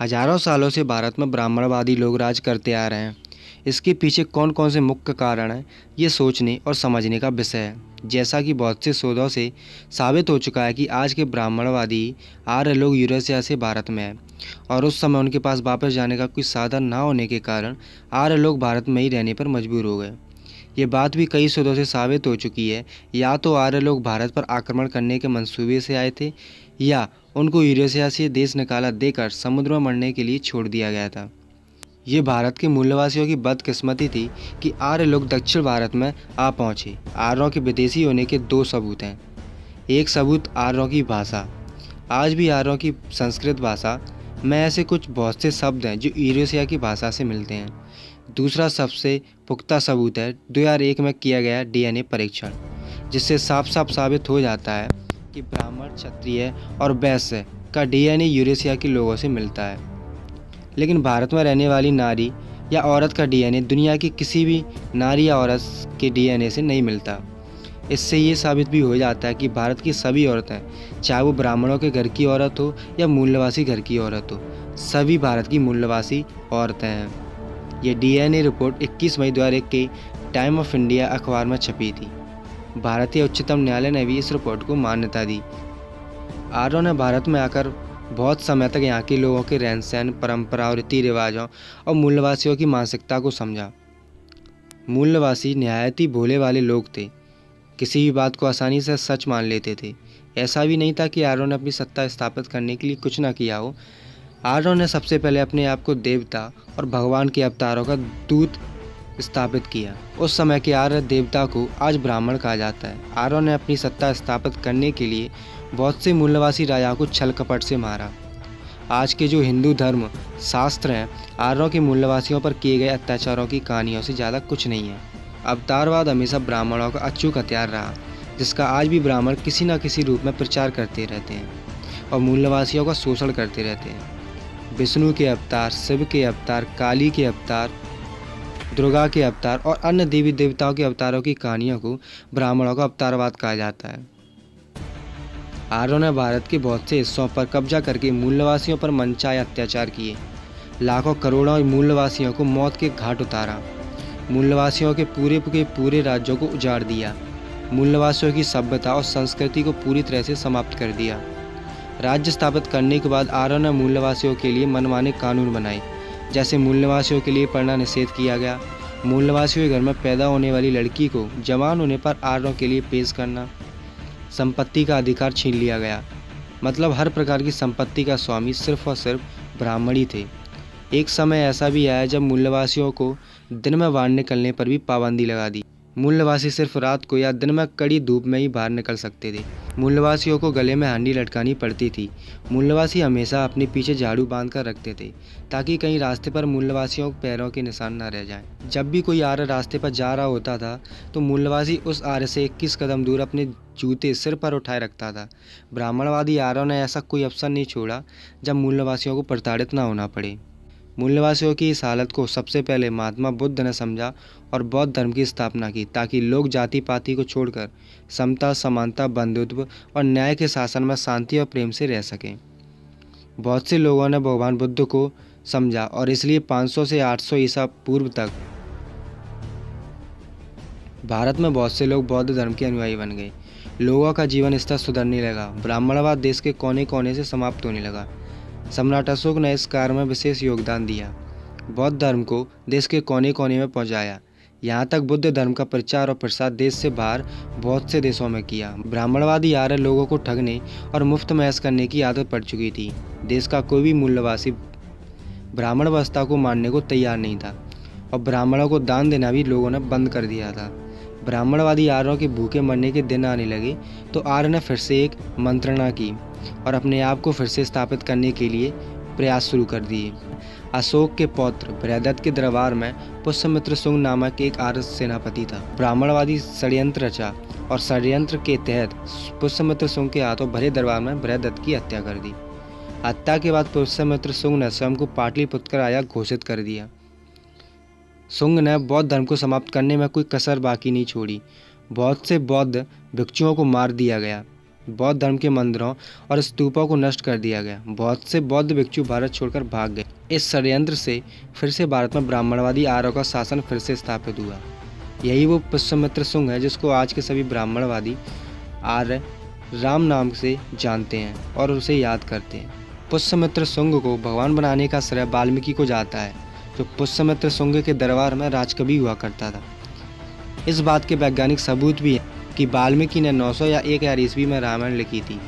हजारों सालों से भारत में ब्राह्मणवादी लोग राज करते आ रहे हैं। इसके पीछे कौन कौन से मुख्य कारण हैं, ये सोचने और समझने का विषय है। जैसा कि बहुत से शोधों से साबित हो चुका है कि आज के ब्राह्मणवादी आर्य लोग यूरेशिया से भारत में हैं और उस समय उनके पास वापस जाने का कोई साधन ना होने के कारण आर्य लोग भारत में ही रहने पर मजबूर हो गए। ये बात भी कई शोधों से साबित हो चुकी है। या तो आर्य लोग भारत पर आक्रमण करने के मंसूबे से आए थे या उनको यूरेशिया से देश निकाला देकर समुद्र में मरने के लिए छोड़ दिया गया था। ये भारत के मूलवासियों की बदकिस्मती थी कि आर्य लोग दक्षिण भारत में आ पहुँचे। आर्यों के विदेशी होने के दो सबूत हैं। एक सबूत आर्यों की भाषा। आज भी आर्यों की संस्कृत भाषा में ऐसे कुछ बहुत से शब्द हैं जो यूरेशिया की भाषा से मिलते हैं। दूसरा सबसे पुख्ता सबूत है 2001 में किया गया डीएनए परीक्षण, जिससे साफ साफ साबित हो जाता है कि ब्राह्मण, क्षत्रिय और वैश्य का डीएनए यूरेशिया के लोगों से मिलता है। लेकिन भारत में रहने वाली नारी या औरत का डीएनए दुनिया की किसी भी नारी या औरत के डीएनए से नहीं मिलता। इससे ये साबित भी हो जाता है कि भारत की सभी औरतें, चाहे वो ब्राह्मणों के घर की औरत हो या मूलवासी घर की औरत हो, सभी भारत की मूलवासी औरतें हैं। ये डीएनए रिपोर्ट 21 मई 2001 के टाइम ऑफ इंडिया अखबार में छपी थी। भारतीय उच्चतम न्यायालय ने भी इस रिपोर्ट को मान्यता दी। आर्यों ने भारत में आकर बहुत समय तक यहाँ के लोगों के रहन सहन, परंपरा और रीति रिवाजों और मूलवासियों की मानसिकता को समझा। मूलवासी निहायत ही भोले वाले लोग थे। किसी भी बात को आसानी से सच मान लेते थे। ऐसा भी नहीं था कि आर्यों ने अपनी सत्ता स्थापित करने के लिए कुछ ना किया हो। आर्यों ने सबसे पहले अपने आप को देवता और भगवान के अवतारों का दूत स्थापित किया। उस समय के आर्य देवता को आज ब्राह्मण कहा जाता है। आर्यों ने अपनी सत्ता स्थापित करने के लिए बहुत से मूलवासी राजाओं को छल कपट से मारा। आज के जो हिंदू धर्म शास्त्र हैं, आर्यों के मूलवासियों पर किए गए अत्याचारों की कहानियों से ज़्यादा कुछ नहीं है। अवतारवाद हमेशा ब्राह्मणों का अचूक हथियार रहा, जिसका आज भी ब्राह्मण किसी न किसी रूप में प्रचार करते रहते हैं और मूलवासियों का शोषण करते रहते हैं। विष्णु के अवतार, शिव के अवतार, काली के अवतार, दुर्गा के अवतार और अन्य देवी देवताओं के अवतारों की कहानियों को ब्राह्मणों का अवतारवाद कहा जाता है। आर्यों ने भारत के बहुत से हिस्सों पर कब्जा करके मूलवासियों पर मनचाहे अत्याचार किए। लाखों करोड़ों मूलवासियों को मौत के घाट उतारा। मूलवासियों के पूरे राज्यों को उजाड़ दिया। मूलवासियों की सभ्यता और संस्कृति को पूरी तरह से समाप्त कर दिया। राज्य स्थापित करने के बाद आर्यों ने मूलवासियों के लिए मनमाने कानून बनाए। जैसे मूलवासियों के लिए पढ़ना निषेध किया गया। मूलवासियों के घर में पैदा होने वाली लड़की को जवान होने पर आर्यों के लिए पेश करना। संपत्ति का अधिकार छीन लिया गया। मतलब हर प्रकार की संपत्ति का स्वामी सिर्फ और सिर्फ ब्राह्मण ही थे। एक समय ऐसा भी आया जब मूलवासियों को दिन में बाहर निकलने पर भी पाबंदी लगा दी। मूलवासी सिर्फ रात को या दिन में कड़ी धूप में ही बाहर निकल सकते थे। मूलवासियों को गले में हांडी लटकानी पड़ती थी। मूलवासी हमेशा अपने पीछे झाड़ू बांध कर रखते थे ताकि कहीं रास्ते पर मूलवासियों के पैरों के निशान न रह जाएं। जब भी कोई आर्य रास्ते पर जा रहा होता था तो मूलवासी उस आर्य से 21 कदम दूर अपने जूते सिर पर उठाए रखता था। ब्राह्मणवादी आर्यों ने ऐसा कोई अवसर नहीं छोड़ा जब मूलवासियों को प्रताड़ित न होना पड़े। मूलवासियों की इस हालत को सबसे पहले महात्मा बुद्ध ने समझा और बौद्ध धर्म की स्थापना की, ताकि लोग जाति पाति को छोड़कर समता, समानता, बंधुत्व और न्याय के शासन में शांति और प्रेम से रह सकें। बहुत से लोगों ने भगवान बुद्ध को समझा और इसलिए 500 से 800 ईसा पूर्व तक भारत में बहुत से लोग बौद्ध धर्म के अनुयायी बन गए। लोगों का जीवन स्तर सुधरने लगा। ब्राह्मणवाद देश के कोने कोने से समाप्त होने लगा। सम्राट अशोक ने इस कार्य में विशेष योगदान दिया। बौद्ध धर्म को देश के कोने कोने में पहुंचाया। यहाँ तक बुद्ध धर्म का प्रचार और प्रसार देश से बाहर बहुत से देशों में किया। ब्राह्मणवादी आर्य लोगों को ठगने और मुफ्त में ऐश करने की आदत पड़ चुकी थी। देश का कोई भी मूलवासी ब्राह्मण व्यवस्था को मानने को तैयार नहीं था और ब्राह्मणों को दान देना भी लोगों ने बंद कर दिया था। ब्राह्मणवादी आर्यों के भूखे मरने के दिन आने लगे तो आर्य ने फिर से एक मंत्रणा की और अपने आप को फिर से स्थापित करने के लिए प्रयास शुरू कर दिए। अशोक के पौत्र बृहदत्त के दरबार में पुष्यमित्र शुंग नामक एक आर्य सेनापति था। ब्राह्मणवादी षड्यंत्र रचा और षड्यंत्र के तहत पुष्यमित्र शुंग के हाथों भरे दरबार में बृहदत्त की हत्या कर दी। हत्या के बाद पुष्यमित्र शुंग ने स्वयं को पाटलिपुत्र राजा घोषित कर दिया। शुंग ने बौद्ध धर्म को समाप्त करने में कोई कसर बाकी नहीं छोड़ी। बहुत से बौद्ध भिक्षुओं को मार दिया गया। बौद्ध धर्म के मंदिरों और स्तूपों को नष्ट कर दिया गया। बहुत से बौद्ध भिक्षु भारत छोड़कर भाग गए। इस षड्यंत्र से फिर से भारत में ब्राह्मणवादी आर्यों का शासन फिर से स्थापित हुआ। यही वो पुष्यमित्र शुंग है जिसको आज के सभी ब्राह्मणवादी आर्य राम नाम से जानते हैं और उसे याद करते हैं। पुष्यमित्र शुंग को भगवान बनाने का श्रेय वाल्मीकि को जाता है, जो पुष्यमित्र शुंग के दरबार में राजकवि हुआ करता था। इस बात के वैज्ञानिक सबूत भी हैं कि वाल्मीकि ने 900 या 1000 ईस्वी में रामायण लिखी थी।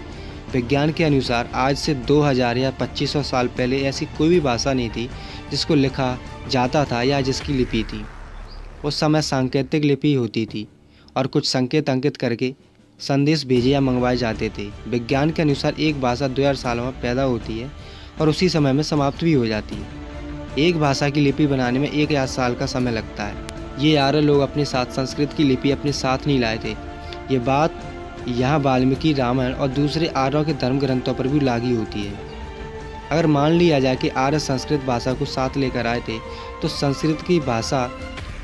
विज्ञान के अनुसार आज से 2000 या 2500 साल पहले ऐसी कोई भी भाषा नहीं थी जिसको लिखा जाता था या जिसकी लिपि थी। उस समय सांकेतिक लिपि होती थी और कुछ संकेत अंकित करके संदेश भेजे या मंगवाए जाते थे। विज्ञान के अनुसार एक भाषा 2000 सालों में पैदा होती है और उसी समय में समाप्त भी हो जाती है। एक भाषा की लिपि बनाने में 1000 साल का समय लगता है। ये आर्य लोग अपने साथ संस्कृत की लिपि अपने साथ नहीं लाए थे। ये बात यहाँ वाल्मीकि रामायण और दूसरे आर्यों के धर्म ग्रंथों पर भी लागू होती है। अगर मान लिया जाए कि आर्य संस्कृत भाषा को साथ लेकर आए थे तो संस्कृत की भाषा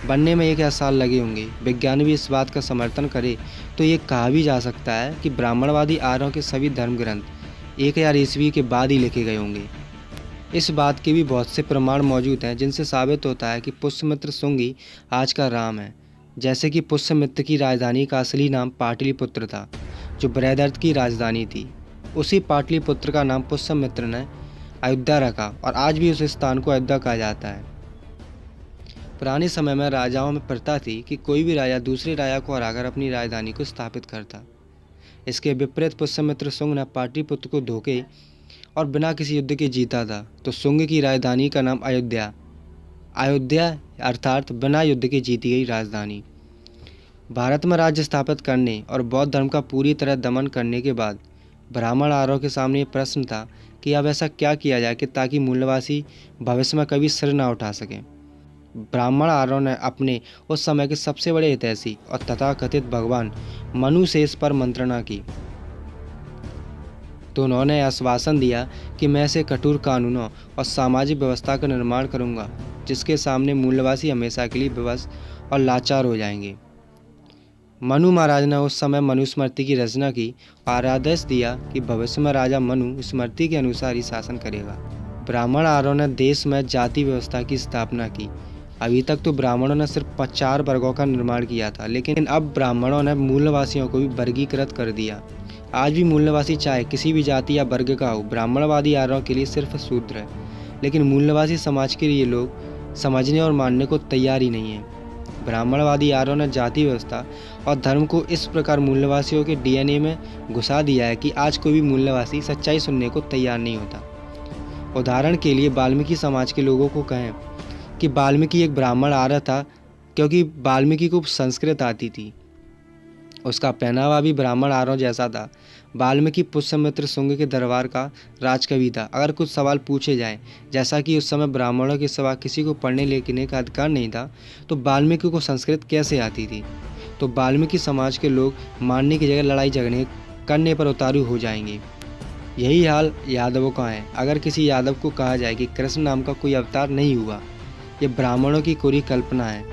बनने में 1000 साल लगे होंगे। विज्ञान भी इस बात का समर्थन करे तो ये कहा भी जा सकता है कि ब्राह्मणवादी आर्यों के सभी धर्म ग्रंथ 1000 ईस्वी के बाद ही लिखे गए होंगे। इस बात के भी बहुत से प्रमाण मौजूद हैं जिनसे साबित होता है कि पुष्यमित्र शुंग ही आज का राम है। जैसे कि पुष्यमित्र की राजधानी का असली नाम पाटलिपुत्र था, जो बृहदर्थ की राजधानी थी। उसी पाटलिपुत्र का नाम पुष्यमित्र ने अयोध्या रखा और आज भी उस स्थान को अयोध्या कहा जाता है। पुराने समय में राजाओं में प्रथा थी कि कोई भी राजा दूसरे राजा को हराकर अपनी राजधानी को स्थापित करता। इसके विपरीत पुष्यमित्र शुंग ने पाटलिपुत्र को धोखे और बिना किसी युद्ध के जीता था, तो शुंग की राजधानी का नाम अयोध्या अर्थात बिना युद्ध के जीती गई राजधानी। भारत में राज्य स्थापित करने और बौद्ध धर्म का पूरी तरह दमन करने के बाद ब्राह्मण आर्यों के सामने ये प्रश्न था कि अब ऐसा क्या किया जाए कि ताकि मूल्यवासी भविष्य में कभी सिर न उठा सकें। ब्राह्मण आर्यों ने अपने उस समय के सबसे बड़े हितैषी और तथाकथित भगवान मनु से इस पर मंत्रणा की, तो उन्होंने आश्वासन दिया कि मैं ऐसे कठोर कानूनों और सामाजिक व्यवस्था का निर्माण करूंगा जिसके सामने मूल्यवासी हमेशा के लिए विवश और लाचार हो जाएंगे। मनु महाराज ने उस समय मनुस्मृति की रचना की और आदेश दिया कि भविष्य में राजा मनु स्मृति के अनुसार ही शासन करेगा। ब्राह्मण आर्यों ने देश में जाति व्यवस्था की स्थापना की। अभी तक तो ब्राह्मणों ने सिर्फ 4 वर्गों का निर्माण किया था, लेकिन अब ब्राह्मणों ने मूल्यवासियों को भी वर्गीकृत कर दिया। आज भी मूल्यवासी चाहे किसी भी जाति या वर्ग का हो, ब्राह्मणवादी आर्यों के लिए सिर्फ शूद्र है। लेकिन मूल्यवासी समाज के लिए लोग समझने और मानने को तैयार ही नहीं है। ब्राह्मणवादी आर्यों ने जाति व्यवस्था और धर्म को इस प्रकार मूल्यवासियों के डीएनए में घुसा दिया है कि आज कोई भी मूल्यवासी सच्चाई सुनने को तैयार नहीं होता। उदाहरण के लिए वाल्मीकि समाज के लोगों को कहें कि वाल्मीकि एक ब्राह्मण आर्य था क्योंकि वाल्मीकि को संस्कृत आती थी। उसका पहनावा भी ब्राह्मण आर्यों जैसा था। वाल्मीकि पुष्यमित्र शुंग के दरबार का राजकवि था। अगर कुछ सवाल पूछे जाएं, जैसा कि उस समय ब्राह्मणों के सिवा किसी को पढ़ने लिखने का अधिकार नहीं था, तो वाल्मीकि को संस्कृत कैसे आती थी? तो वाल्मीकि समाज के लोग मानने की जगह लड़ाई झगड़े करने पर उतारू हो जाएंगे। यही हाल यादवों का है। अगर किसी यादव को कहा जाए कि कृष्ण नाम का कोई अवतार नहीं हुआ, ये ब्राह्मणों की कोरी कल्पना है,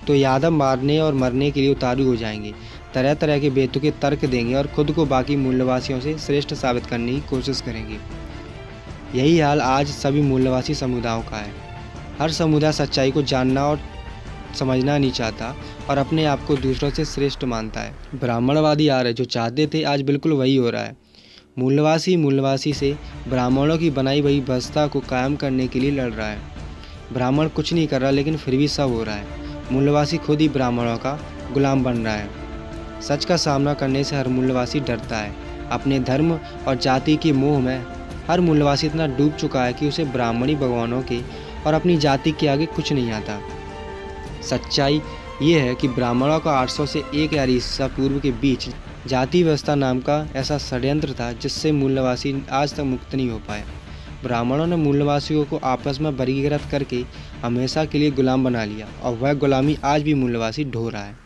तो यादव मारने और मरने के लिए उतारू हो जाएंगे, तरह तरह के बेतुके तर्क देंगे और खुद को बाकी मूल्यवासियों से श्रेष्ठ साबित करने की कोशिश करेंगे। यही हाल आज सभी मूल्यवासी समुदायों का है। हर समुदाय सच्चाई को जानना और समझना नहीं चाहता और अपने आप को दूसरों से श्रेष्ठ मानता है। ब्राह्मणवादी आर्य जो चाहते थे आज बिल्कुल वही हो रहा है। मूल्यवासी से ब्राह्मणों की बनाई हुई व्यवस्था को कायम करने के लिए लड़ रहा है। ब्राह्मण कुछ नहीं कर रहा, लेकिन फिर भी सब हो रहा है। मूल्यवासी खुद ही ब्राह्मणों का गुलाम बन रहा है। सच का सामना करने से हर मूल्यवासी डरता है। अपने धर्म और जाति के मोह में हर मूल्यवासी इतना डूब चुका है कि उसे ब्राह्मणी भगवानों के और अपनी जाति के आगे कुछ नहीं आता। सच्चाई ये है कि ब्राह्मणों का 800 से 1000 ईसा पूर्व के बीच जाति व्यवस्था नाम का ऐसा षड्यंत्र था जिससे मूल्यवासी आज तक मुक्त नहीं हो पाए। ब्राह्मणों ने मूल्यवासियों को आपस में वर्गीकृत करके हमेशा के लिए गुलाम बना लिया और वह गुलामी आज भी मूल्यवासी ढो रहा है।